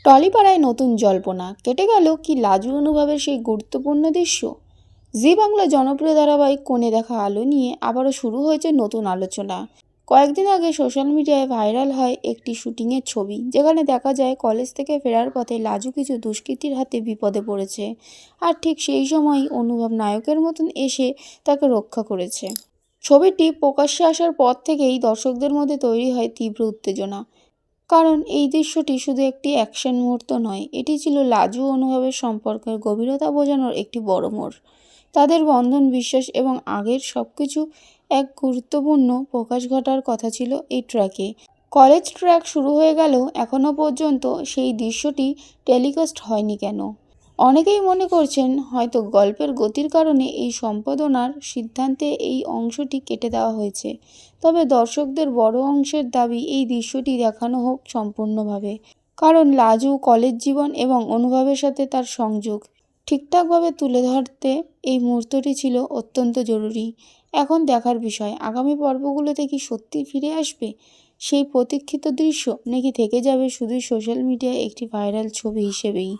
টলিপাড়ায় নতুন জল্পনা কেটে গেল কি লাজু অনুভবের সেই গুরুত্বপূর্ণ দৃশ্য। জি বাংলা জনপ্রিয় ধারাবাহিক কোণে দেখা আলো নিয়ে আবারও শুরু হয়েছে নতুন আলোচনা। কয়েকদিন আগে সোশ্যাল মিডিয়ায় ভাইরাল হয় একটি শুটিংয়ের ছবি, যেখানে দেখা যায় কলেজ থেকে ফেরার পথে লাজু কিছু দুষ্কৃতীর হাতে বিপদে পড়েছে, আর ঠিক সেই সময়ই অনুভব নায়কের মতন এসে তাকে রক্ষা করেছে। ছবিটি প্রকাশ্যে আসার পর থেকেই দর্শকদের মধ্যে তৈরি হয় তীব্র উত্তেজনা। কারণ এই দৃশ্যটি শুধু একটি অ্যাকশন মুহূর্ত নয়, এটি ছিল লাজু ও অনুভবের সম্পর্কের গভীরতা বোঝানোর একটি বড় মোড়। তাদের বন্ধন, বিশ্বাস এবং আগের সবকিছু এক গুরুত্বপূর্ণ প্রকাশ ঘটার কথা ছিল এই ট্র্যাকে। কলেজ ট্র্যাক শুরু হয়ে গেলেও এখনও পর্যন্ত সেই দৃশ্যটি টেলিকাস্ট হয়নি কেন? অনেকেই মনে করছেন হয়তো গল্পের গতির কারণে এই সম্পাদনার সিদ্ধান্তে এই অংশটি কেটে দেওয়া হয়েছে। তবে দর্শকদের বড় অংশের দাবি এই দৃশ্যটি দেখানো হোক সম্পূর্ণভাবে, কারণ লাজু কলেজ জীবন এবং অনুভবের সাথে তার সংযোগ ঠিকঠাকভাবে তুলে ধরতে এই মুহূর্তটি ছিল অত্যন্ত জরুরি। এখন দেখার বিষয়, আগামী পর্বগুলোতে কি সত্যি ফিরে আসবে সেই প্রতীক্ষিত দৃশ্য, নাকি থেকে যাবে শুধুই সোশ্যাল মিডিয়ায় একটি ভাইরাল ছবি হিসেবেই।